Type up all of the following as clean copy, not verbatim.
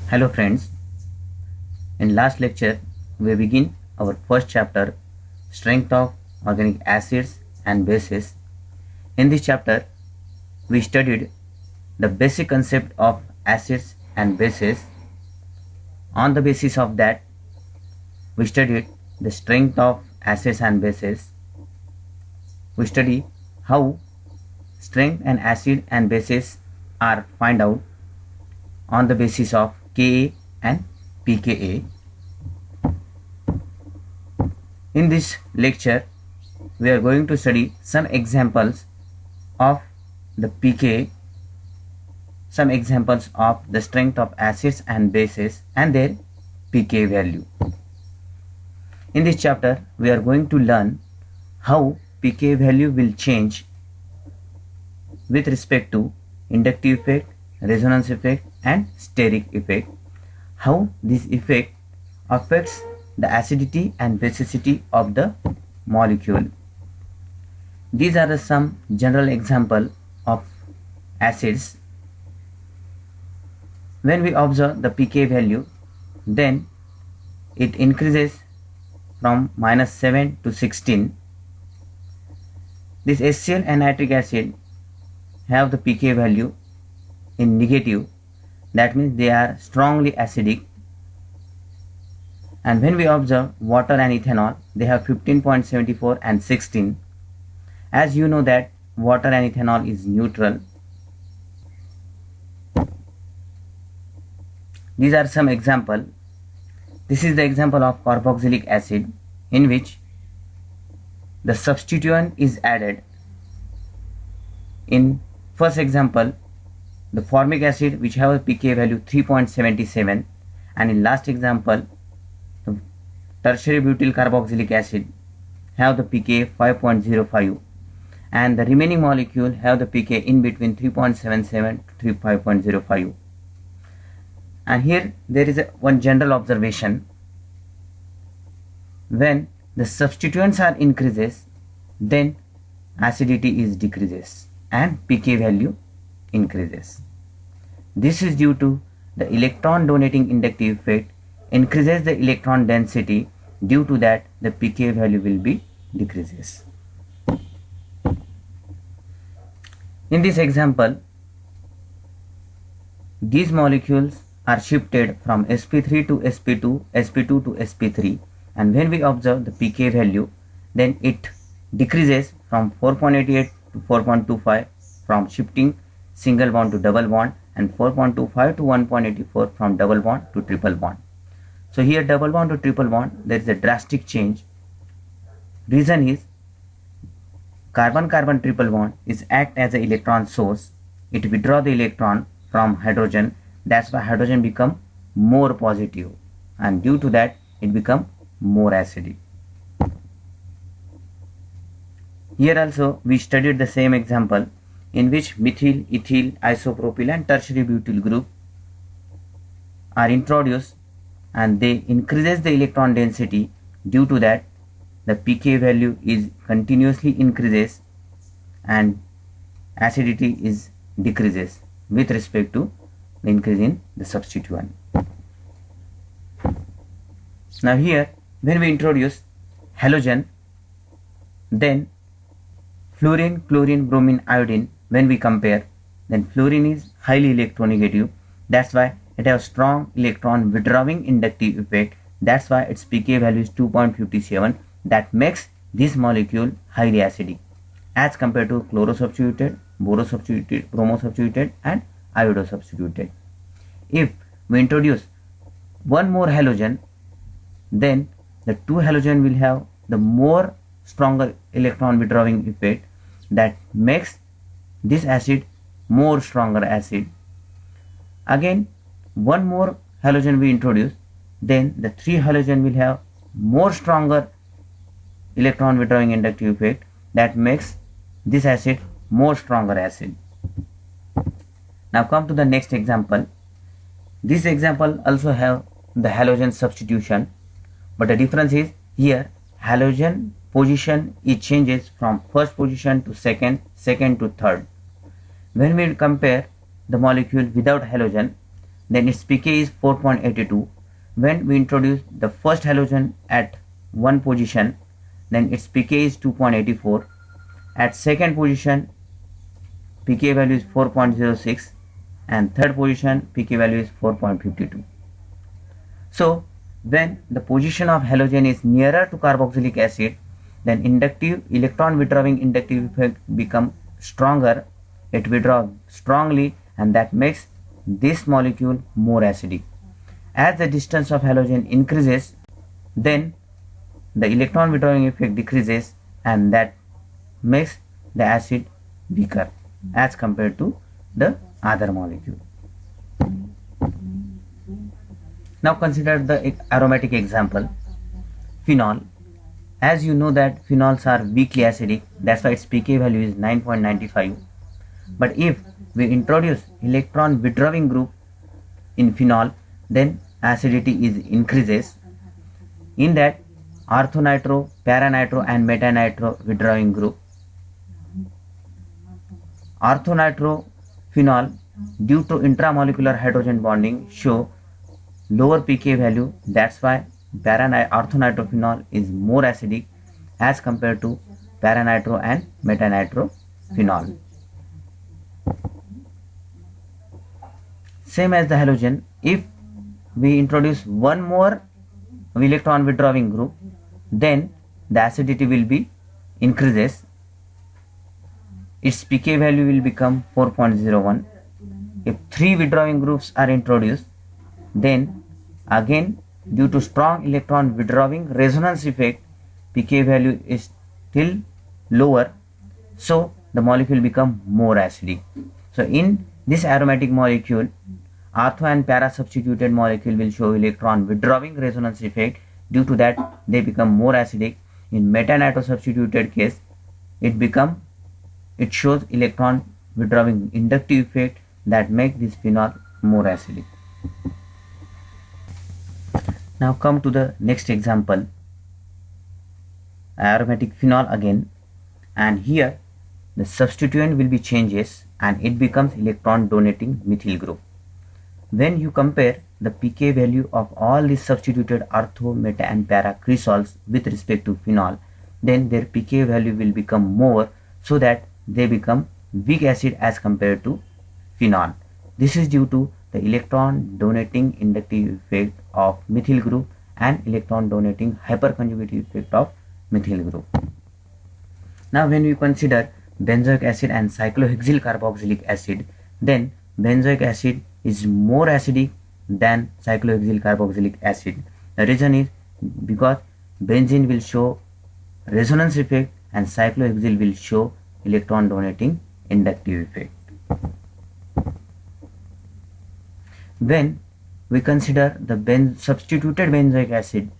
Hello friends, in last lecture we begin our first chapter, strength of organic acids and bases. In this chapter we studied the basic concept of acids and bases. On the basis of that we studied the strength of acids and bases. We study how strength and acid and bases are find out on the basis of Ka and pKa. In this lecture we are going to study some examples of the pKa, some examples of the strength of acids and bases and their pKa value. In this chapter we are going to learn how pKa value will change with respect to inductive effect, resonance effect and steric effect, how this effect affects the acidity and basicity of the molecule. These are some general examples of acids. When we observe the pKa value, then it increases from -7 to 16. This HCl and nitric acid have the pKa value in negative, that means they are strongly acidic. And when we observe water and ethanol, they have 15.74 and 16. As you know that water and ethanol is neutral. These are some example. This is the example of carboxylic acid in which the substituent is added. In first example, the formic acid which have a pKa value 3.77, and in last example the tertiary butyl carboxylic acid have the pKa 5.05, and the remaining molecule have the pKa in between 3.77 to 5.05. And here there is one general observation: when the substituents are increases, then acidity is decreases and pKa value increases. This is due to the electron donating inductive effect increases the electron density. Due to that the pKa value will be decreases. In this example, these molecules are shifted from sp3 to sp2, sp2 to sp3, and when we observe the pKa value, then it decreases from 4.88 to 4.25 from shifting single bond to double bond, and 4.25 to 1.84 from double bond to triple bond. So here double bond to triple bond, there is a drastic change. Reason is carbon-carbon triple bond is act as an electron source. It withdraw the electron from hydrogen. That's why hydrogen become more positive, and due to that it become more acidic. Here also we studied the same example in which methyl, ethyl, isopropyl and tertiary butyl group are introduced, and they increases the electron density. Due to that the pKa value is continuously increases and acidity is decreases with respect to the increase in the substituent. Now here when we introduce halogen, then fluorine, chlorine, bromine, iodine, when we compare, then fluorine is highly electronegative. That's why it has strong electron withdrawing inductive effect. That's why its pKa value is 2.57. That makes this molecule highly acidic as compared to chloro substituted, boro substituted, bromo substituted and iodo substituted. If we introduce one more halogen, then the two halogen will have the more stronger electron withdrawing effect that makes this acid more stronger acid. Again one more halogen we introduce, then the three halogen will have more stronger electron withdrawing inductive effect that makes this acid more stronger acid. Now come to the next example. This example also have the halogen substitution, but the difference is here halogen position it changes from first position to second, second to third. When we compare the molecule without halogen, then its pK is 4.82. When we introduce the first halogen at one position, then its pK is 2.84. At second position, pK value is 4.06, and third position pK value is 4.52. So when the position of halogen is nearer to carboxylic acid, then inductive electron withdrawing inductive effect become stronger. It withdraws strongly, and that makes this molecule more acidic. As the distance of halogen increases, then the electron withdrawing effect decreases, and that makes the acid weaker as compared to the other molecule. Now consider the aromatic example, phenol. As you know that phenols are weakly acidic, that's why its pK value is 9.95. But if we introduce electron withdrawing group in phenol, then acidity is increases. In that, orthonitro, paranitro and metanitro withdrawing group. Orthonitro phenol, due to intramolecular hydrogen bonding, show lower pK value. That's why orthonitrophenol is more acidic as compared to paranitro and metanitrophenol. Same as the halogen, if we introduce one more electron withdrawing group, then the acidity will be increases. Its pK value will become 4.01. If three withdrawing groups are introduced, then again due to strong electron withdrawing resonance effect, pK value is still lower, so the molecule become more acidic. So in this aromatic molecule, ortho and para substituted molecule will show electron withdrawing resonance effect. Due to that, they become more acidic. In metanitro substituted case, it shows electron withdrawing inductive effect that make this phenol more acidic. Now come to the next example, aromatic phenol again, and here the substituent will be changes and it becomes electron donating methyl group. When you compare the pK value of all these substituted ortho, meta and para cresols with respect to phenol, then their pK value will become more, so that they become weak acid as compared to phenol. This is due to the electron donating inductive effect of methyl group and electron donating hyperconjugative effect of methyl group. Now when we consider benzoic acid and cyclohexyl carboxylic acid, then benzoic acid is more acidic than cyclohexyl carboxylic acid. The reason is because benzene will show resonance effect and cyclohexyl will show electron donating inductive effect. When we consider the substituted benzoic acid,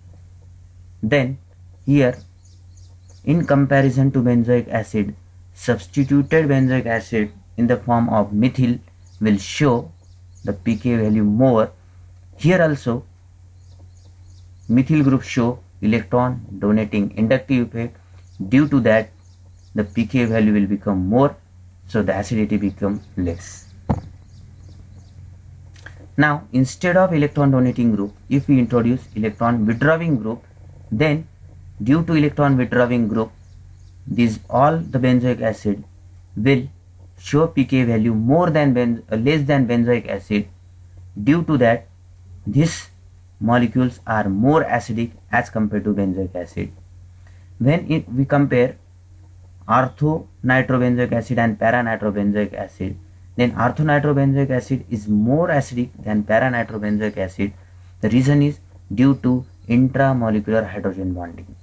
then here in comparison to benzoic acid, substituted benzoic acid in the form of methyl will show the pK value more. Here also methyl group show electron donating inductive effect. Due to that, the pK value will become more, so the acidity becomes less. Now instead of electron donating group, if we introduce electron withdrawing group, then due to electron withdrawing group, all the benzoic acid will show pK value less than benzoic acid. Due to that, these molecules are more acidic as compared to benzoic acid. When we compare ortho-nitrobenzoic acid and para-nitrobenzoic acid, then ortho-nitrobenzoic acid is more acidic than para-nitrobenzoic acid. The reason is due to intramolecular hydrogen bonding.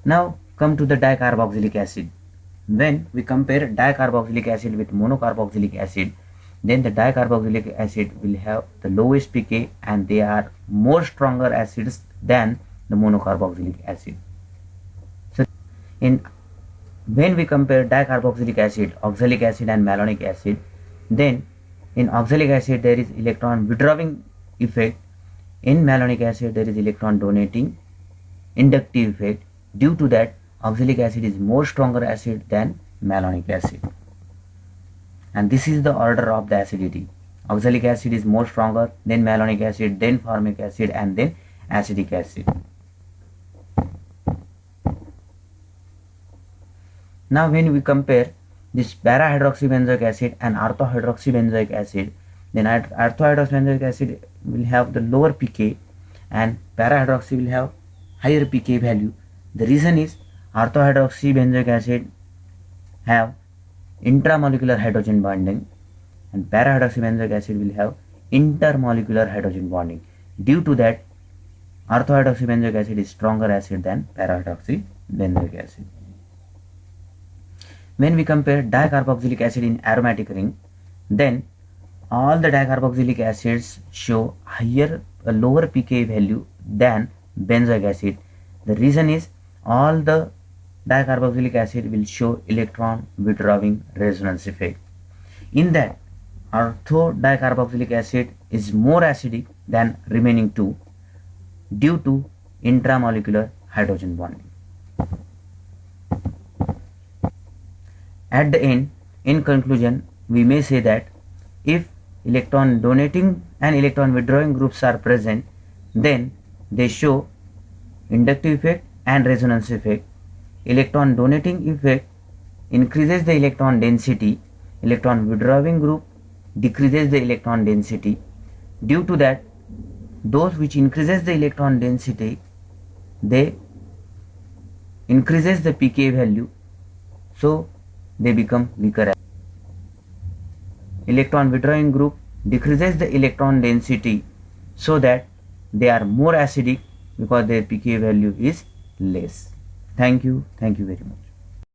Now come to the dicarboxylic acid. When we compare dicarboxylic acid with monocarboxylic acid, then the dicarboxylic acid will have the lowest pK and they are more stronger acids than the monocarboxylic acid. So when we compare dicarboxylic acid, oxalic acid and malonic acid, then in oxalic acid there is electron withdrawing effect. In malonic acid there is electron donating inductive effect. Due to that, oxalic acid is more stronger acid than malonic acid. And this is the order of the acidity. Oxalic acid is more stronger, then malonic acid, then formic acid, and then acetic acid. Now when we compare this para-hydroxybenzoic acid and ortho-hydroxybenzoic acid, then ortho-hydroxybenzoic acid will have the lower pK and para-hydroxy will have higher pK value. The reason is ortho-hydroxybenzoic acid have intramolecular hydrogen bonding and para-hydroxybenzoic acid will have intermolecular hydrogen bonding. Due to that, ortho-hydroxybenzoic acid is stronger acid than para-hydroxybenzoic acid. When we compare dicarboxylic acid in aromatic ring, then all the dicarboxylic acids show lower pK value than benzoic acid. The reason is all the dicarboxylic acid will show electron withdrawing resonance effect. In that, ortho dicarboxylic acid is more acidic than remaining two due to intramolecular hydrogen bonding. At the end, in conclusion, we may say that if electron donating and electron withdrawing groups are present, then they show inductive effect and resonance effect. Electron donating effect increases the electron density, electron withdrawing group decreases the electron density. Due to that, those which increases the electron density, they increases the pK value, so they become weaker. Electron withdrawing group decreases the electron density so that they are more acidic because their pK value is less. Thank you very much.